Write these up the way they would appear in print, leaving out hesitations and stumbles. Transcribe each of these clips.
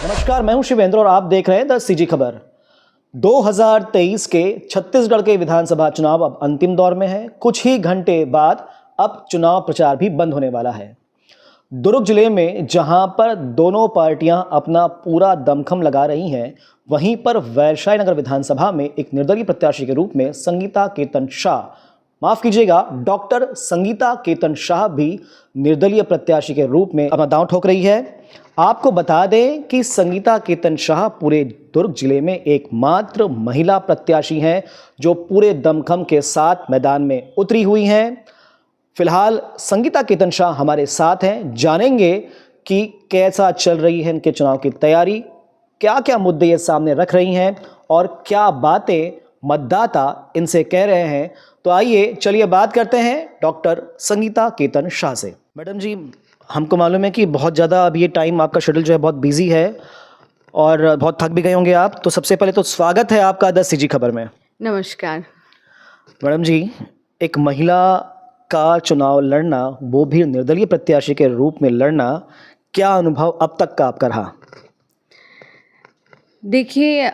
नमस्कार, मैं हूं शिवेंद्र और आप देख रहे हैं द सीजी खबर। 2023 के छत्तीसगढ़ के विधानसभा चुनाव अब अंतिम दौर में है। कुछ ही घंटे बाद अब चुनाव प्रचार भी बंद होने वाला है। दुर्ग जिले में जहां पर दोनों पार्टियां अपना पूरा दमखम लगा रही हैं, वहीं पर वैशाली नगर विधानसभा में एक निर्दलीय प्रत्याशी के रूप में संगीता केतन शाह, माफ कीजिएगा, डॉक्टर संगीता केतन शाह भी निर्दलीय प्रत्याशी के रूप में अपना दांव ठोक रही है। आपको बता दें कि संगीता केतन शाह पूरे दुर्ग जिले में एकमात्र महिला प्रत्याशी हैं जो पूरे दमखम के साथ मैदान में उतरी हुई हैं। फिलहाल संगीता केतन शाह हमारे साथ हैं, जानेंगे कि कैसा चल रही है इनके चुनाव की तैयारी, क्या क्या मुद्दे ये सामने रख रही हैं और क्या बातें मतदाता इनसे कह रहे हैं। तो आइए चलिए बात करते हैं डॉक्टर संगीता केतन शाह से। मैडम जी, हमको मालूम है कि बहुत ज़्यादा अब ये टाइम आपका शेड्यूल जो है बहुत बिजी है और बहुत थक भी गए होंगे आप, तो सबसे पहले तो स्वागत है आपका द सीजी खबर में। नमस्कार। मैडम जी, एक महिला का चुनाव लड़ना, वो भी निर्दलीय प्रत्याशी के रूप में लड़ना, क्या अनुभव अब तक का आपका रहा? देखिए,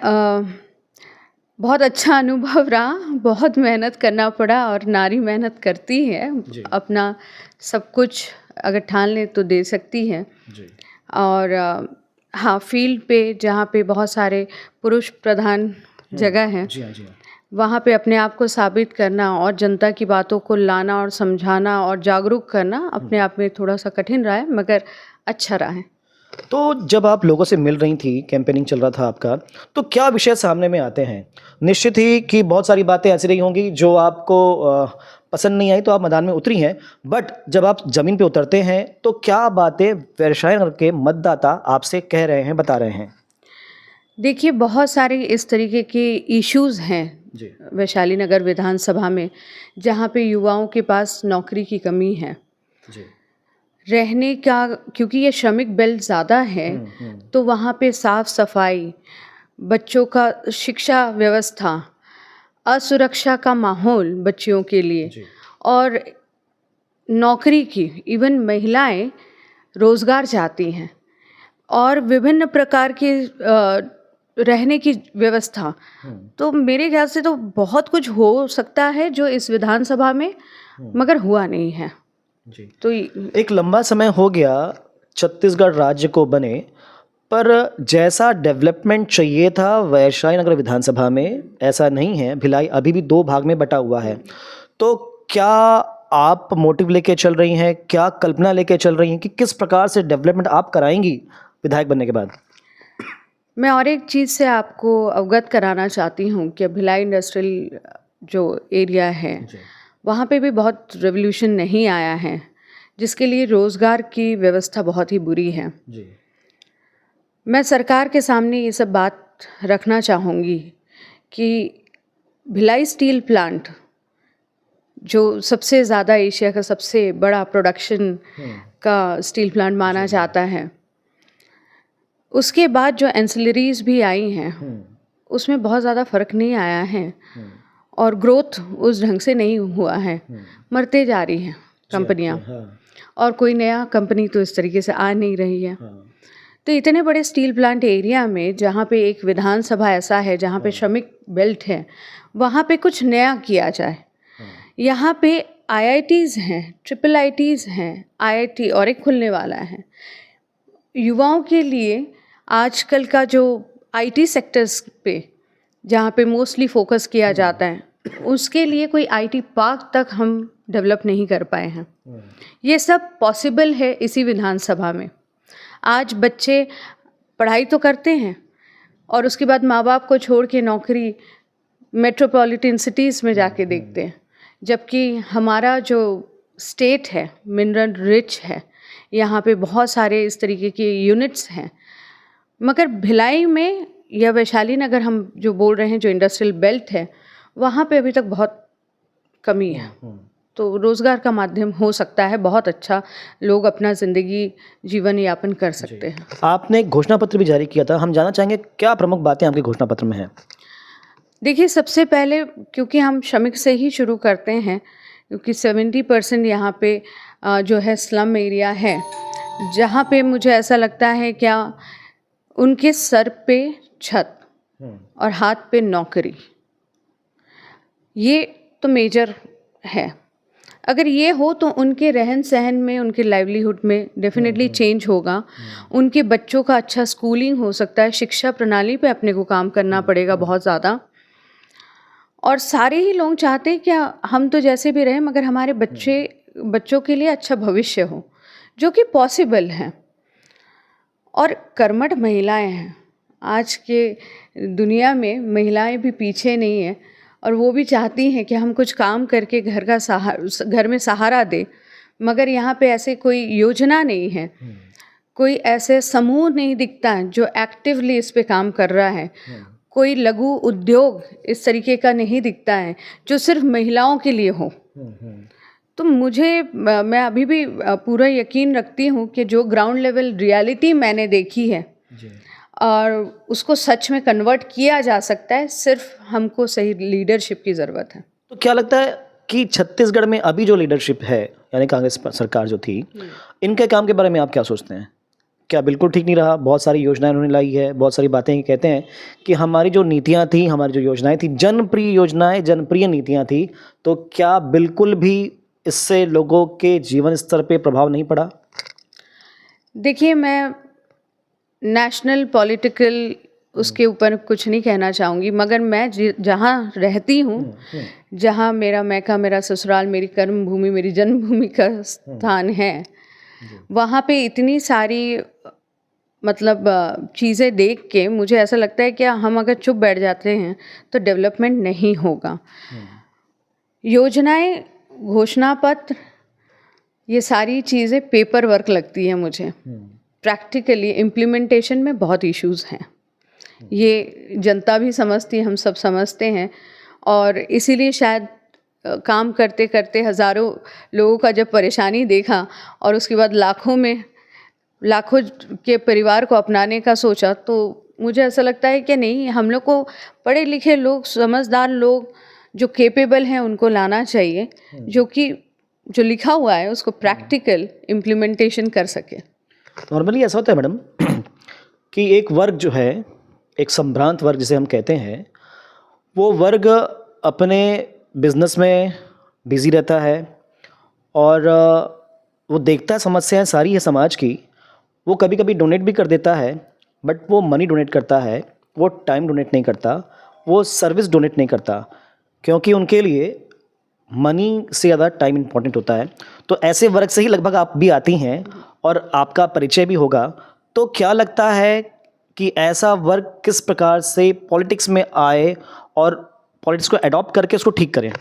बहुत अच्छा अनुभव रहा। बहुत मेहनत करना पड़ा और नारी मेहनत करती है, अपना सब कुछ अगर ठान ले तो दे सकती है जी। और हाँ, फील्ड पे जहाँ पे बहुत सारे पुरुष प्रधान जगह है, जी हाँ, जी हाँ। वहाँ पे अपने आप को साबित करना और जनता की बातों को लाना और समझाना और जागरूक करना अपने आप में थोड़ा सा कठिन रहा है, मगर अच्छा रहा है। तो जब आप लोगों से मिल रही थी, कैंपेनिंग चल रहा था आपका, तो क्या विषय सामने में आते हैं? निश्चित ही कि बहुत सारी बातें ऐसी रही होंगी जो आपको पसंद नहीं आई तो आप मैदान में उतरी हैं, बट जब आप ज़मीन पे उतरते हैं तो क्या बातें वैशाली नगर के मतदाता आपसे कह रहे हैं, बता रहे हैं? देखिए, बहुत सारे इस तरीके के इश्यूज़ हैं जी। वैशाली नगर विधानसभा में, जहाँ पे युवाओं के पास नौकरी की कमी है, जी। रहने का, क्योंकि ये श्रमिक बेल्ट ज़्यादा है, तो वहाँ पे साफ सफाई, बच्चों का शिक्षा व्यवस्था, असुरक्षा का माहौल बच्चियों के लिए जी। और नौकरी की, इवन महिलाएं रोज़गार चाहती हैं और विभिन्न प्रकार के रहने की व्यवस्था। तो मेरे ख्याल से तो बहुत कुछ हो सकता है जो इस विधानसभा में मगर हुआ नहीं है। जी। तो एक लंबा समय हो गया छत्तीसगढ़ राज्य को बने, पर जैसा डेवलपमेंट चाहिए था वैशाली नगर विधानसभा में ऐसा नहीं है। भिलाई अभी भी 2 भाग में बटा हुआ है। तो क्या आप मोटिव लेके चल रही हैं, क्या कल्पना लेके चल रही हैं कि किस प्रकार से डेवलपमेंट आप कराएंगी विधायक बनने के बाद? मैं और एक चीज़ से आपको अवगत कराना चाहती हूँ कि भिलाई इंडस्ट्रियल जो एरिया है, वहाँ पे भी बहुत रेवोल्यूशन नहीं आया है, जिसके लिए रोज़गार की व्यवस्था बहुत ही बुरी है। जी। मैं सरकार के सामने ये सब बात रखना चाहूँगी कि भिलाई स्टील प्लांट, जो सबसे ज़्यादा एशिया का सबसे बड़ा प्रोडक्शन का स्टील प्लांट माना जाता है, उसके बाद जो एंसिलरीज भी आई हैं, उसमें बहुत ज़्यादा फ़र्क नहीं आया है और ग्रोथ उस ढंग से नहीं हुआ है। मरते जा रही हैं कंपनियां और कोई नया कंपनी तो इस तरीके से आ नहीं रही है। तो इतने बड़े स्टील प्लांट एरिया में, जहाँ पे एक विधानसभा ऐसा है जहाँ पे श्रमिक बेल्ट है, वहाँ पे कुछ नया किया जाए। यहाँ पे IITs हैं, IIITs हैं, IIT और एक खुलने वाला है। युवाओं के लिए आजकल का जो IT सेक्टर्स पे जहाँ पे मोस्टली फोकस किया जाता है, उसके लिए कोई IT पार्क तक हम डेवलप नहीं कर पाए हैं। ये सब पॉसिबल है इसी विधानसभा में। आज बच्चे पढ़ाई तो करते हैं और उसके बाद माँ बाप को छोड़ के नौकरी मेट्रोपॉलिटन सिटीज़ में जाके देखते हैं, जबकि हमारा जो स्टेट है मिनरल रिच है, यहाँ पे बहुत सारे इस तरीके के यूनिट्स हैं, मगर भिलाई में या वैशाली नगर हम जो बोल रहे हैं, जो इंडस्ट्रियल बेल्ट है, वहाँ पे अभी तक बहुत कमी है। तो रोज़गार का माध्यम हो सकता है बहुत अच्छा, लोग अपना ज़िंदगी जीवन यापन कर सकते हैं। आपने एक घोषणा पत्र भी जारी किया था, हम जानना चाहेंगे क्या प्रमुख बातें आपके घोषणा पत्र में हैं? देखिए, सबसे पहले क्योंकि हम श्रमिक से ही शुरू करते हैं, क्योंकि 70% यहाँ पे जो है स्लम एरिया है, जहाँ पे मुझे ऐसा लगता है क्या उनके सर पे छत और हाथ पे नौकरी, ये तो मेजर है। अगर ये हो तो उनके रहन सहन में, उनके लाइवलीहुड में डेफिनेटली चेंज होगा। उनके बच्चों का अच्छा स्कूलिंग हो सकता है। शिक्षा प्रणाली पे अपने को काम करना पड़ेगा बहुत ज़्यादा। और सारे ही लोग चाहते हैं कि हम तो जैसे भी रहें मगर हमारे बच्चों के लिए अच्छा भविष्य हो, जो कि पॉसिबल है। और कर्मठ महिलाएं हैं। आज के दुनिया में महिलाएं भी पीछे नहीं हैं और वो भी चाहती हैं कि हम कुछ काम करके घर में सहारा दे, मगर यहाँ पे ऐसे कोई योजना नहीं है, कोई ऐसे समूह नहीं दिखता जो एक्टिवली इस पे काम कर रहा है, कोई लघु उद्योग इस तरीके का नहीं दिखता है जो सिर्फ महिलाओं के लिए हो। तो मैं अभी भी पूरा यकीन रखती हूँ कि जो ग्राउंड लेवल रियलिटी मैंने देखी है और उसको सच में कन्वर्ट किया जा सकता है, सिर्फ हमको सही लीडरशिप की ज़रूरत है। तो क्या लगता है कि छत्तीसगढ़ में अभी जो लीडरशिप है, यानी कांग्रेस सरकार जो थी, इनके काम के बारे में आप क्या सोचते हैं? क्या बिल्कुल ठीक नहीं रहा? बहुत सारी योजनाएं उन्होंने लाई है, बहुत सारी बातें कहते हैं कि हमारी जो नीतियां थी, हमारी जो योजनाएं थी, जनप्रिय योजनाएं, जनप्रिय नीतियां थी, तो क्या बिल्कुल भी इससे लोगों के जीवन स्तर पे प्रभाव नहीं पड़ा? देखिए, मैं नेशनल पॉलिटिकल उसके ऊपर कुछ नहीं कहना चाहूँगी, मगर मैं जहाँ रहती हूँ, जहाँ मेरा मैका, मेरा ससुराल, मेरी कर्मभूमि, मेरी जन्मभूमि का स्थान है, वहाँ पे इतनी सारी मतलब चीज़ें देख के मुझे ऐसा लगता है कि हम अगर चुप बैठ जाते हैं तो डेवलपमेंट नहीं होगा। योजनाएं, घोषणा पत्र, ये सारी चीज़ें पेपर वर्क लगती है मुझे। प्रैक्टिकली इम्प्लीमेंटेशन में बहुत इश्यूज़ हैं, ये जनता भी समझती है, हम सब समझते हैं। और इसीलिए शायद काम करते करते हज़ारों लोगों का जब परेशानी देखा और उसके बाद लाखों के परिवार को अपनाने का सोचा, तो मुझे ऐसा लगता है कि नहीं, हम लोग को पढ़े लिखे लोग, समझदार लोग जो कैपेबल हैं उनको लाना चाहिए, जो लिखा हुआ है उसको प्रैक्टिकल इम्प्लीमेंटेशन कर सके। नॉर्मली ऐसा होता है मैडम कि एक वर्ग जो है, एक संभ्रांत वर्ग जिसे हम कहते हैं, वो वर्ग अपने बिजनेस में बिजी रहता है और वो देखता है समस्याएं सारी है समाज की, वो कभी कभी डोनेट भी कर देता है, बट वो मनी डोनेट करता है, वो टाइम डोनेट नहीं करता, वो सर्विस डोनेट नहीं करता, क्योंकि उनके लिए मनी से ज़्यादा टाइम इम्पोर्टेंट होता है। तो ऐसे वर्ग से ही लगभग आप भी आती हैं और आपका परिचय भी होगा। तो क्या लगता है कि ऐसा वर्ग किस प्रकार से पॉलिटिक्स में आए और पॉलिटिक्स को अडॉप्ट करके उसको ठीक करें?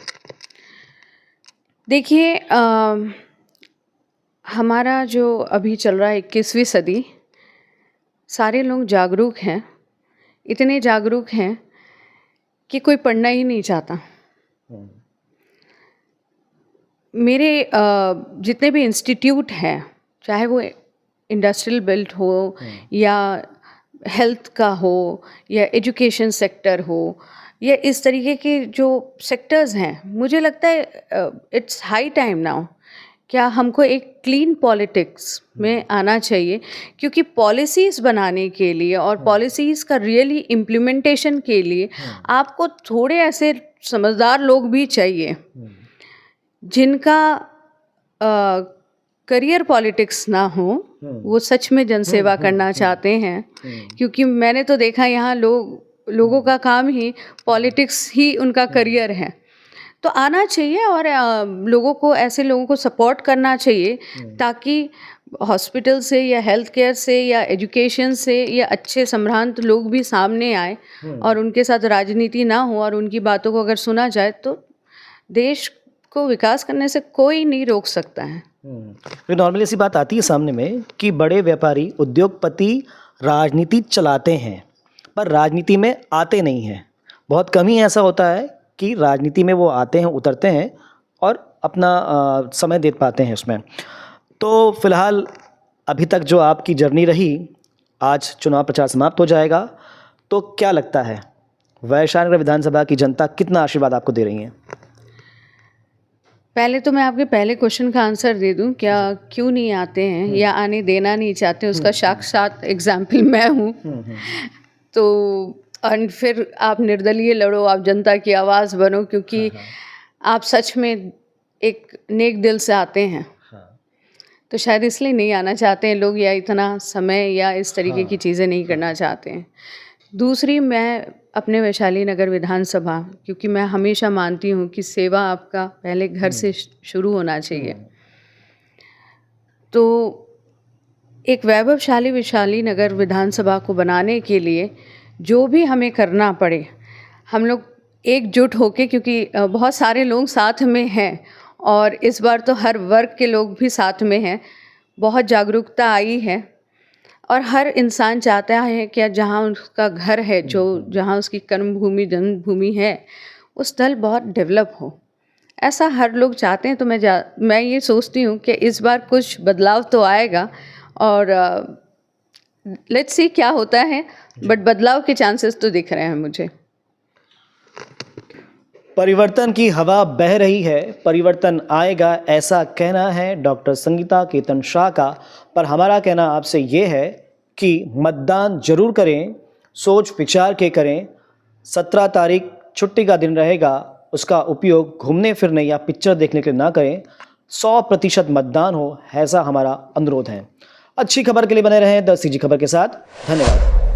देखिए, हमारा जो अभी चल रहा है 21वीं सदी, सारे लोग जागरूक हैं, इतने जागरूक हैं कि कोई पढ़ना ही नहीं चाहता। मेरे जितने भी इंस्टीट्यूट हैं, चाहे वो इंडस्ट्रियल बेल्ट हो या हेल्थ का हो या एजुकेशन सेक्टर हो या इस तरीके के जो सेक्टर्स हैं, मुझे लगता है इट्स हाई टाइम नाउ क्या हमको एक क्लीन पॉलिटिक्स में आना चाहिए, क्योंकि पॉलिसीज़ बनाने के लिए और पॉलिसीज़ का रियली इम्प्लीमेंटेशन के लिए आपको थोड़े ऐसे समझदार लोग भी चाहिए जिनका करियर पॉलिटिक्स ना हो, वो सच में जनसेवा करना चाहते हैं। क्योंकि मैंने तो देखा यहाँ लोगों का काम ही पॉलिटिक्स ही उनका करियर है। तो आना चाहिए और ऐसे लोगों को सपोर्ट करना चाहिए, ताकि हॉस्पिटल से या हेल्थ केयर से या एजुकेशन से या अच्छे संभ्रांत लोग भी सामने आए और उनके साथ राजनीति ना हो और उनकी बातों को अगर सुना जाए तो देश को विकास करने से कोई नहीं रोक सकता है। तो नॉर्मली ऐसी बात आती है सामने में कि बड़े व्यापारी, उद्योगपति राजनीति चलाते हैं पर राजनीति में आते नहीं हैं। बहुत कम ही ऐसा होता है कि राजनीति में वो आते हैं, उतरते हैं और अपना समय दे पाते हैं उसमें। तो फिलहाल अभी तक जो आपकी जर्नी रही, आज चुनाव प्रचार समाप्त हो जाएगा, तो क्या लगता है वैशाली नगर विधानसभा की जनता कितना आशीर्वाद आपको दे रही है? पहले तो मैं आपके पहले क्वेश्चन का आंसर दे दूं, क्या क्यों नहीं आते हैं या आने देना नहीं चाहते, उसका साक्षात एग्जाम्पल मैं हूँ। तो और फिर आप निर्दलीय लड़ो, आप जनता की आवाज़ बनो, क्योंकि आप सच में एक नेक दिल से आते हैं। तो शायद इसलिए नहीं आना चाहते हैं लोग, या इतना समय या इस तरीके की चीज़ें नहीं करना चाहते हैं। दूसरी, मैं अपने वैशाली नगर विधानसभा, क्योंकि मैं हमेशा मानती हूँ कि सेवा आपका पहले घर से शुरू होना चाहिए, तो एक वैभवशाली वैशाली नगर विधानसभा को बनाने के लिए जो भी हमें करना पड़े, हम लोग एकजुट होके, क्योंकि बहुत सारे लोग साथ में हैं और इस बार तो हर वर्ग के लोग भी साथ में हैं, बहुत जागरूकता आई है और हर इंसान चाहता है कि जहाँ उसका घर है, जो जहाँ उसकी कर्मभूमि जन्मभूमि है, वो स्थल बहुत डेवलप हो, ऐसा हर लोग चाहते हैं। तो मैं ये सोचती हूँ कि इस बार कुछ बदलाव तो आएगा और लेट्स सी क्या होता है, बट बदलाव के चांसेस तो दिख रहे हैं मुझे। परिवर्तन की हवा बह रही है, परिवर्तन आएगा, ऐसा कहना है डॉक्टर संगीता केतन शाह का। पर हमारा कहना आपसे ये है कि मतदान जरूर करें, सोच विचार के करें। 17 तारीख छुट्टी का दिन रहेगा, उसका उपयोग घूमने फिरने या पिक्चर देखने के लिए ना करें। 100% मतदान हो, ऐसा हमारा अनुरोध है। अच्छी खबर के लिए बने रहें द सीजी खबर के साथ। धन्यवाद।